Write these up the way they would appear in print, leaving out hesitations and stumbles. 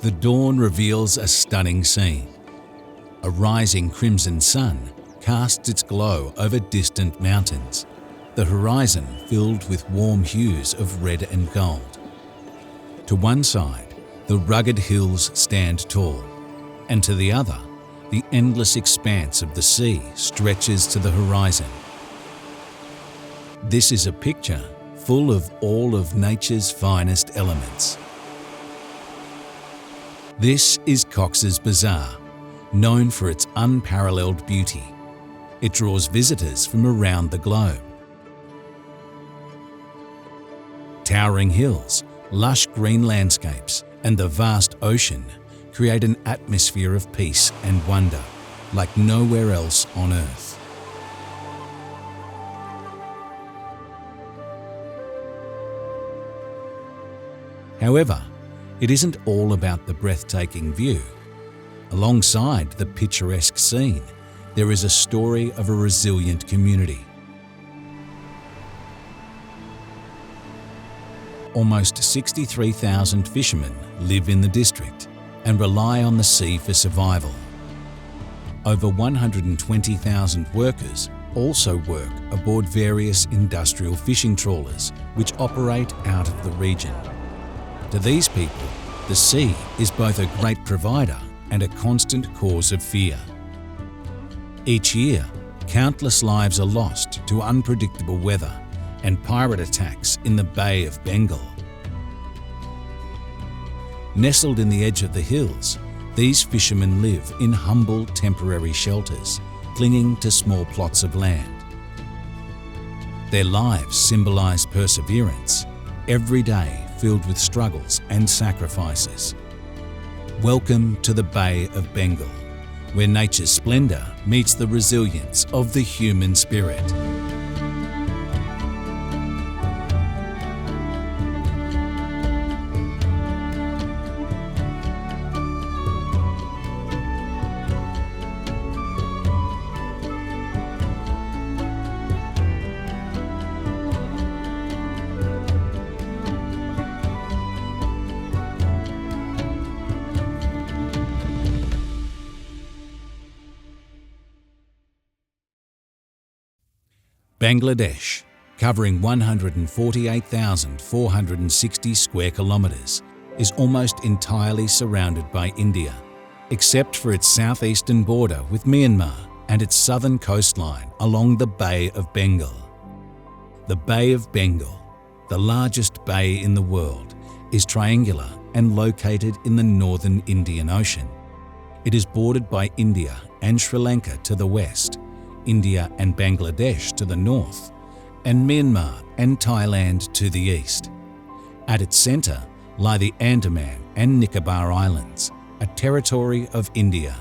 The dawn reveals a stunning scene. A rising crimson sun casts its glow over distant mountains, the horizon filled with warm hues of red and gold. To one side, the rugged hills stand tall, and to the other, the endless expanse of the sea stretches to the horizon. This is a picture full of all of nature's finest elements. This is Cox's Bazar, known for its unparalleled beauty. It draws visitors from around the globe. Towering hills, lush green landscapes, and the vast ocean create an atmosphere of peace and wonder like nowhere else on Earth. However, it isn't all about the breathtaking view. Alongside the picturesque scene, there is a story of a resilient community. Almost 63,000 fishermen live in the district and rely on the sea for survival. Over 120,000 workers also work aboard various industrial fishing trawlers which operate out of the region. To these people, the sea is both a great provider and a constant cause of fear. Each year, countless lives are lost to unpredictable weather and pirate attacks in the Bay of Bengal. Nestled in the edge of the hills, these fishermen live in humble temporary shelters, clinging to small plots of land. Their lives symbolise perseverance, every day filled with struggles and sacrifices. Welcome to the Bay of Bengal, where nature's splendour meets the resilience of the human spirit. Bangladesh, covering 148,460 square kilometres, is almost entirely surrounded by India, except for its southeastern border with Myanmar and its southern coastline along the Bay of Bengal. The Bay of Bengal, the largest bay in the world, is triangular and located in the northern Indian Ocean. It is bordered by India and Sri Lanka to the west, India and Bangladesh to the north, and Myanmar and Thailand to the east. At its centre lie the Andaman and Nicobar Islands, a territory of India.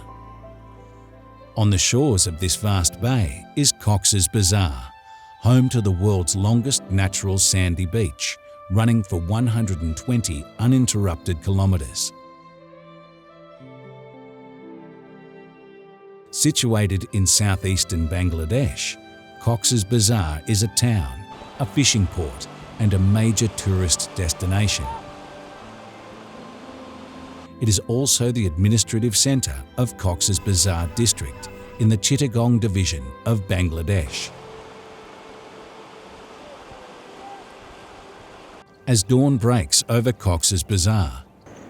On the shores of this vast bay is Cox's Bazar, home to the world's longest natural sandy beach, running for 120 uninterrupted kilometres. Situated in southeastern Bangladesh, Cox's Bazar is a town, a fishing port, and a major tourist destination. It is also the administrative centre of Cox's Bazar district in the Chittagong division of Bangladesh. As dawn breaks over Cox's Bazar,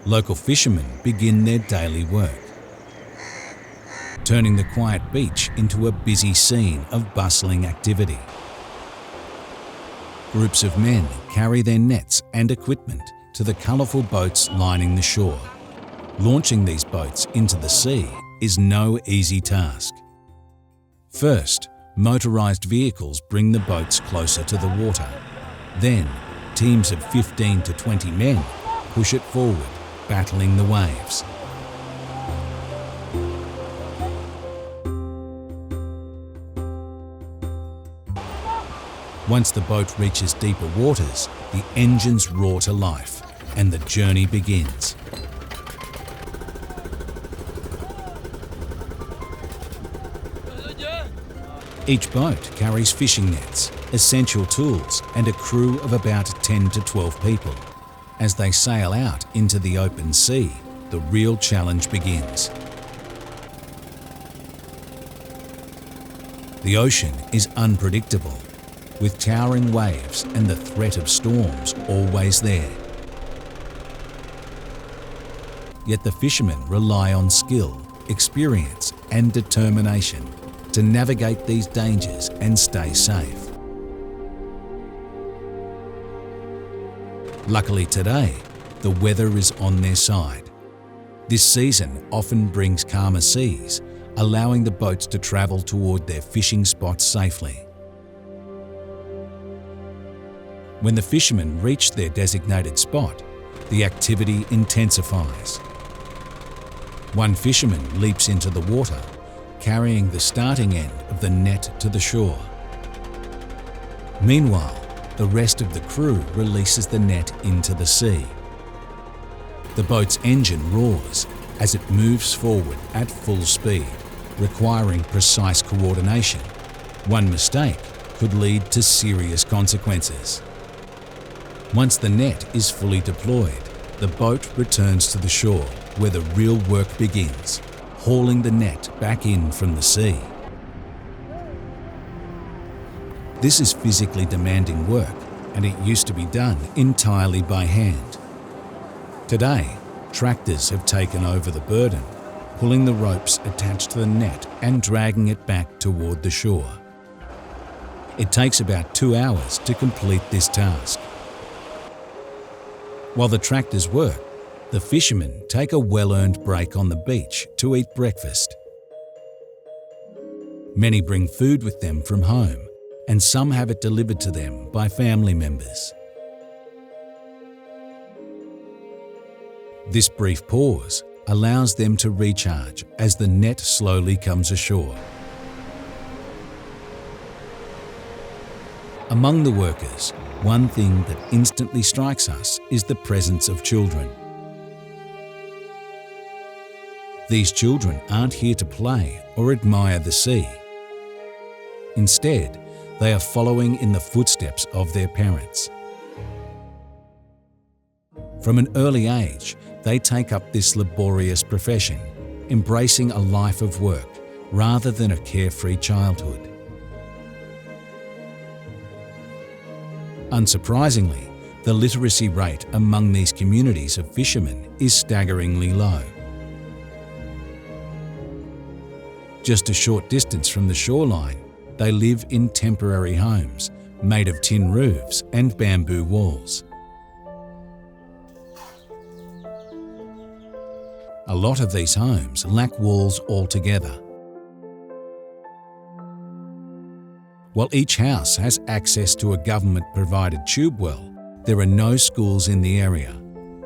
local fishermen begin their daily work, turning the quiet beach into a busy scene of bustling activity. Groups of men carry their nets and equipment to the colourful boats lining the shore. Launching these boats into the sea is no easy task. First, motorised vehicles bring the boats closer to the water. Then, teams of 15 to 20 men push it forward, battling the waves. Once the boat reaches deeper waters, the engines roar to life and the journey begins. Each boat carries fishing nets, essential tools, and a crew of about 10 to 12 people. As they sail out into the open sea, the real challenge begins. The ocean is unpredictable, with towering waves and the threat of storms always there. Yet the fishermen rely on skill, experience, and determination to navigate these dangers and stay safe. Luckily today, the weather is on their side. This season often brings calmer seas, allowing the boats to travel toward their fishing spots safely. When the fishermen reach their designated spot, the activity intensifies. One fisherman leaps into the water, carrying the starting end of the net to the shore. Meanwhile, the rest of the crew releases the net into the sea. The boat's engine roars as it moves forward at full speed, requiring precise coordination. One mistake could lead to serious consequences. Once the net is fully deployed, the boat returns to the shore where the real work begins, hauling the net back in from the sea. This is physically demanding work, and it used to be done entirely by hand. Today, tractors have taken over the burden, pulling the ropes attached to the net and dragging it back toward the shore. It takes about 2 hours to complete this task. While the tractors work, the fishermen take a well-earned break on the beach to eat breakfast. Many bring food with them from home, and some have it delivered to them by family members. This brief pause allows them to recharge as the net slowly comes ashore. Among the workers, one thing that instantly strikes us is the presence of children. These children aren't here to play or admire the sea. Instead, they are following in the footsteps of their parents. From an early age, they take up this laborious profession, embracing a life of work rather than a carefree childhood. Unsurprisingly, the literacy rate among these communities of fishermen is staggeringly low. Just a short distance from the shoreline, they live in temporary homes made of tin roofs and bamboo walls. A lot of these homes lack walls altogether. While each house has access to a government-provided tube well, there are no schools in the area.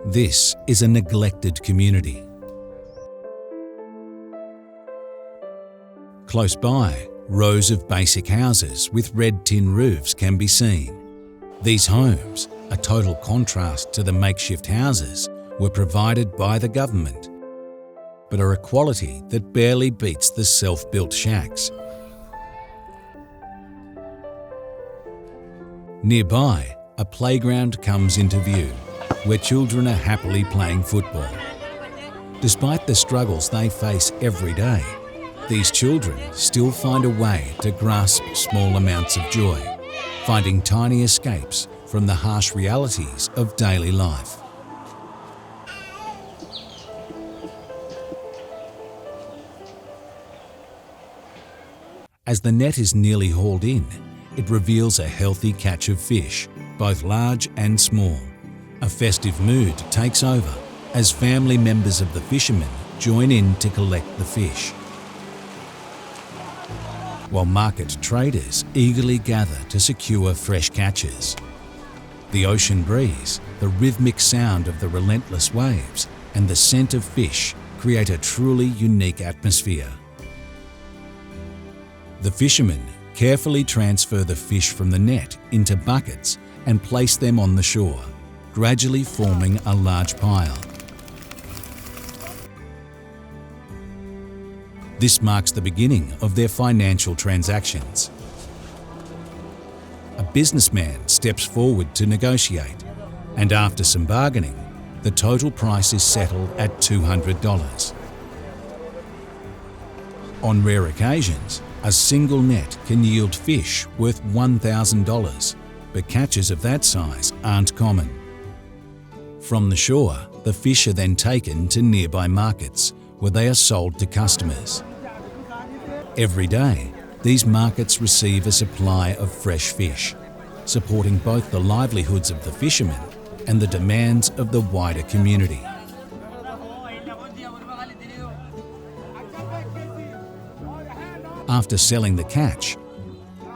This is a neglected community. Close by, rows of basic houses with red tin roofs can be seen. These homes, a total contrast to the makeshift houses, were provided by the government, but are a quality that barely beats the self-built shacks. Nearby, a playground comes into view, where children are happily playing football. Despite the struggles they face every day, these children still find a way to grasp small amounts of joy, finding tiny escapes from the harsh realities of daily life. As the net is nearly hauled in, it reveals a healthy catch of fish, both large and small. A festive mood takes over as family members of the fishermen join in to collect the fish, while market traders eagerly gather to secure fresh catches. The ocean breeze, the rhythmic sound of the relentless waves, and the scent of fish create a truly unique atmosphere. The fishermen carefully transfer the fish from the net into buckets and place them on the shore, gradually forming a large pile. This marks the beginning of their financial transactions. A businessman steps forward to negotiate, and after some bargaining, the total price is settled at $200. On rare occasions, a single net can yield fish worth $1,000, but catches of that size aren't common. From the shore, the fish are then taken to nearby markets where they are sold to customers. Every day, these markets receive a supply of fresh fish, supporting both the livelihoods of the fishermen and the demands of the wider community. After selling the catch,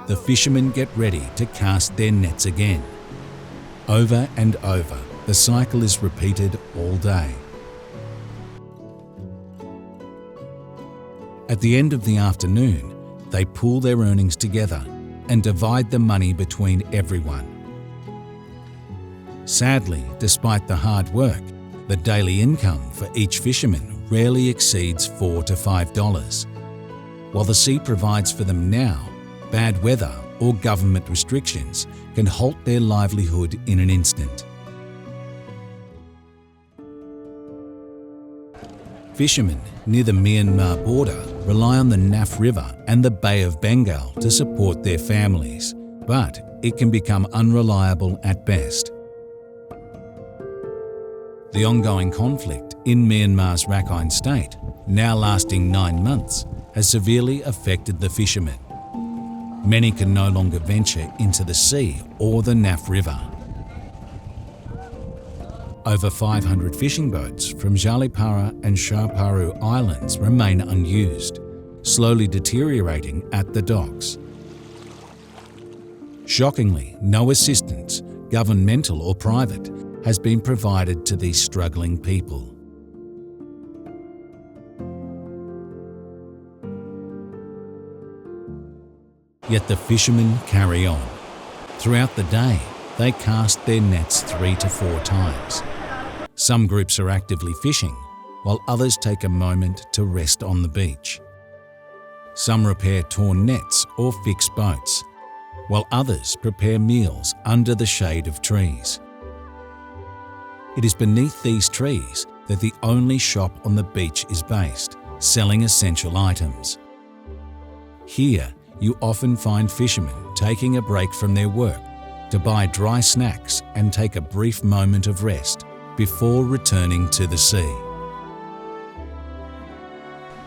the fishermen get ready to cast their nets again. Over and over, the cycle is repeated all day. At the end of the afternoon, they pool their earnings together and divide the money between everyone. Sadly, despite the hard work, the daily income for each fisherman rarely exceeds $4 to $5. While the sea provides for them now, bad weather or government restrictions can halt their livelihood in an instant. Fishermen near the Myanmar border rely on the Naf River and the Bay of Bengal to support their families, but it can become unreliable at best. The ongoing conflict in Myanmar's Rakhine state, now lasting 9 months, has severely affected the fishermen. Many can no longer venture into the sea or the Naf River. Over 500 fishing boats from Jalipara and Shaparu Islands remain unused, slowly deteriorating at the docks. Shockingly, no assistance, governmental or private, has been provided to these struggling people. Yet the fishermen carry on. Throughout the day, they cast their nets 3 to 4 times. Some groups are actively fishing, while others take a moment to rest on the beach. Some repair torn nets or fix boats, while others prepare meals under the shade of trees. It is beneath these trees that the only shop on the beach is based, selling essential items. Here, you often find fishermen taking a break from their work to buy dry snacks and take a brief moment of rest before returning to the sea.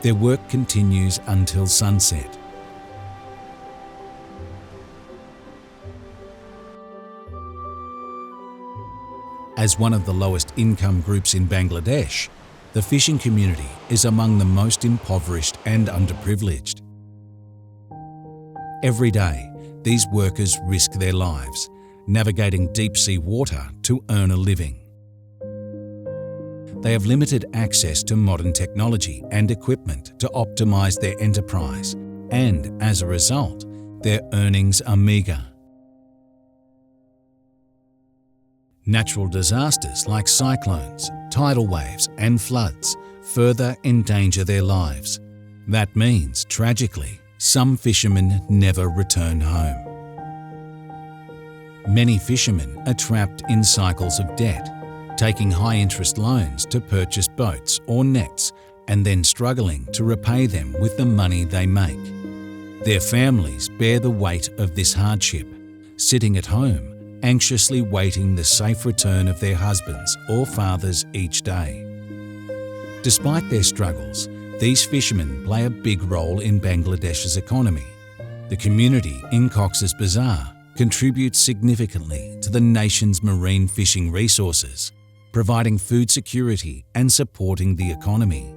Their work continues until sunset. As one of the lowest income groups in Bangladesh, the fishing community is among the most impoverished and underprivileged. Every day, these workers risk their lives, navigating deep-sea water to earn a living. They have limited access to modern technology and equipment to optimize their enterprise, and as a result, their earnings are meager. Natural disasters like cyclones, tidal waves, and floods further endanger their lives. That means, tragically, some fishermen never return home. Many fishermen are trapped in cycles of debt, taking high-interest loans to purchase boats or nets and then struggling to repay them with the money they make. Their families bear the weight of this hardship, sitting at home, anxiously waiting the safe return of their husbands or fathers each day. Despite their struggles, these fishermen play a big role in Bangladesh's economy. The community in Cox's Bazar contributes significantly to the nation's marine fishing resources, providing food security and supporting the economy.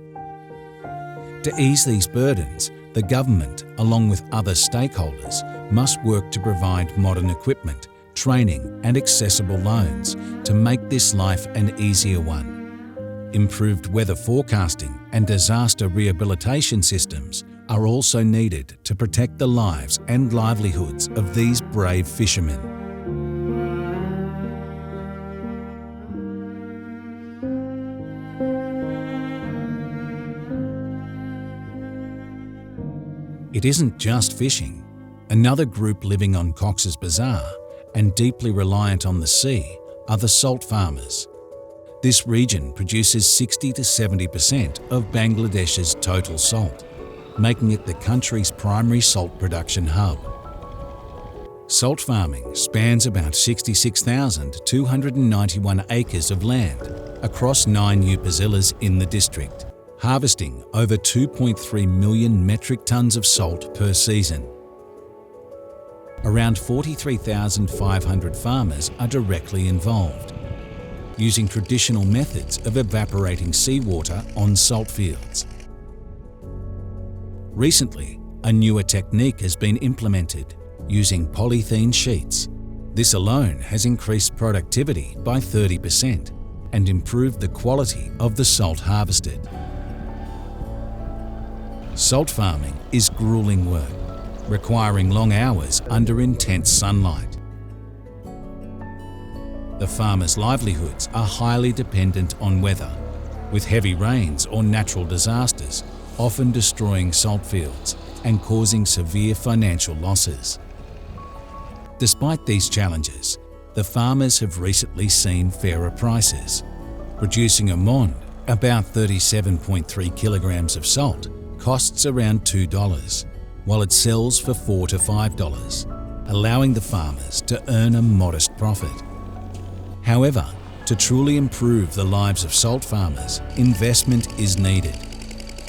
To ease these burdens, the government, along with other stakeholders, must work to provide modern equipment, training and accessible loans to make this life an easier one. Improved weather forecasting and disaster rehabilitation systems are also needed to protect the lives and livelihoods of these brave fishermen. It isn't just fishing. Another group living on Cox's Bazar and deeply reliant on the sea are the salt farmers. This region produces 60 to 70% of Bangladesh's total salt, making it the country's primary salt production hub. Salt farming spans about 66,291 acres of land across 9 upazilas in the district, harvesting over 2.3 million metric tonnes of salt per season. Around 43,500 farmers are directly involved, using traditional methods of evaporating seawater on salt fields. Recently, a newer technique has been implemented, using polythene sheets. This alone has increased productivity by 30% and improved the quality of the salt harvested. Salt farming is grueling work, requiring long hours under intense sunlight. The farmers' livelihoods are highly dependent on weather, with heavy rains or natural disasters often destroying salt fields and causing severe financial losses. Despite these challenges, the farmers have recently seen fairer prices. Producing a mond, about 37.3 kilograms of salt, costs around $2, while it sells for $4 to $5, allowing the farmers to earn a modest profit. However, to truly improve the lives of salt farmers, investment is needed.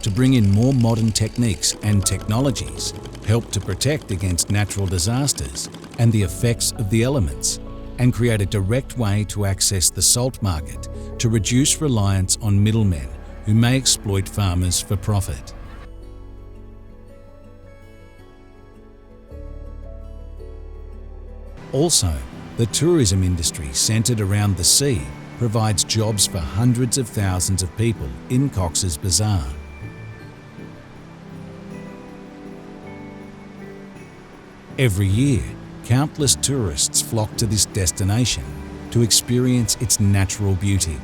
To bring in more modern techniques and technologies, help to protect against natural disasters and the effects of the elements, and create a direct way to access the salt market to reduce reliance on middlemen who may exploit farmers for profit. Also, the tourism industry centred around the sea provides jobs for hundreds of thousands of people in Cox's Bazar. Every year, countless tourists flock to this destination to experience its natural beauty.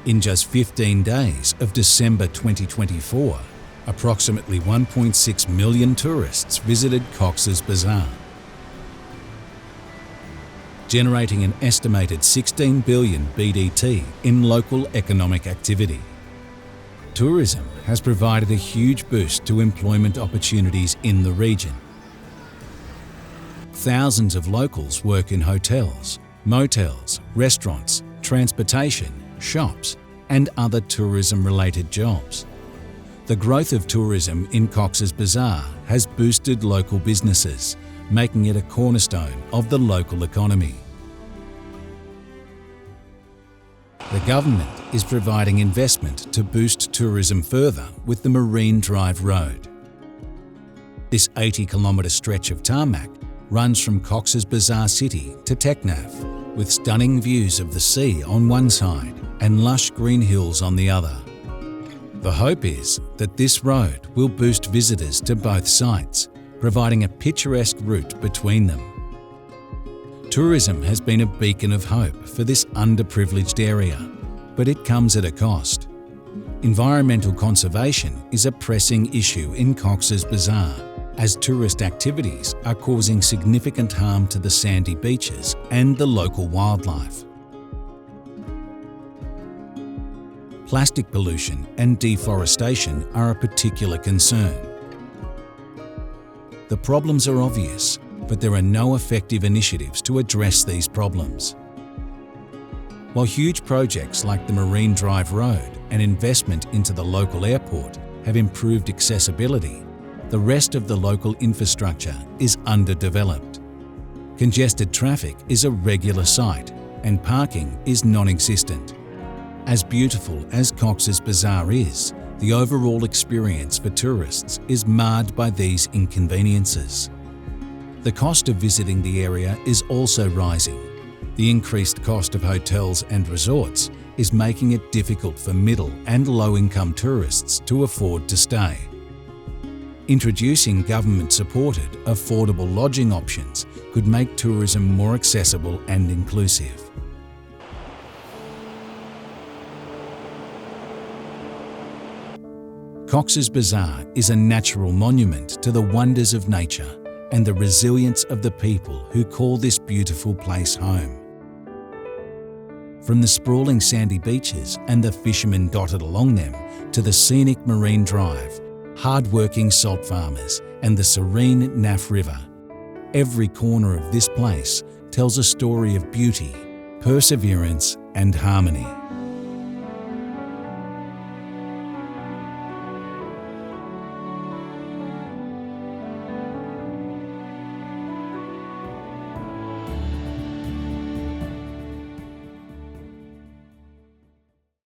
In just 15 days of December 2024, approximately 1.6 million tourists visited Cox's Bazar, generating an estimated 16 billion BDT in local economic activity. Tourism has provided a huge boost to employment opportunities in the region. Thousands of locals work in hotels, motels, restaurants, transportation, shops, and other tourism-related jobs. The growth of tourism in Cox's Bazar has boosted local businesses, making it a cornerstone of the local economy. The government is providing investment to boost tourism further with the Marine Drive Road. This 80-kilometre stretch of tarmac runs from Cox's Bazar city to Teknaf, with stunning views of the sea on one side and lush green hills on the other. The hope is that this road will boost visitors to both sites, providing a picturesque route between them. Tourism has been a beacon of hope for this underprivileged area, but it comes at a cost. Environmental conservation is a pressing issue in Cox's Bazar, as tourist activities are causing significant harm to the sandy beaches and the local wildlife. Plastic pollution and deforestation are a particular concern. The problems are obvious, but there are no effective initiatives to address these problems. While huge projects like the Marine Drive Road and investment into the local airport have improved accessibility, the rest of the local infrastructure is underdeveloped. Congested traffic is a regular sight, and parking is non-existent. As beautiful as Cox's Bazar is, the overall experience for tourists is marred by these inconveniences. The cost of visiting the area is also rising. The increased cost of hotels and resorts is making it difficult for middle and low-income tourists to afford to stay. Introducing government-supported, affordable lodging options could make tourism more accessible and inclusive. Cox's Bazar is a natural monument to the wonders of nature and the resilience of the people who call this beautiful place home. From the sprawling sandy beaches and the fishermen dotted along them to the scenic marine drive, hard-working salt farmers and the serene Naff River, every corner of this place tells a story of beauty, perseverance and harmony.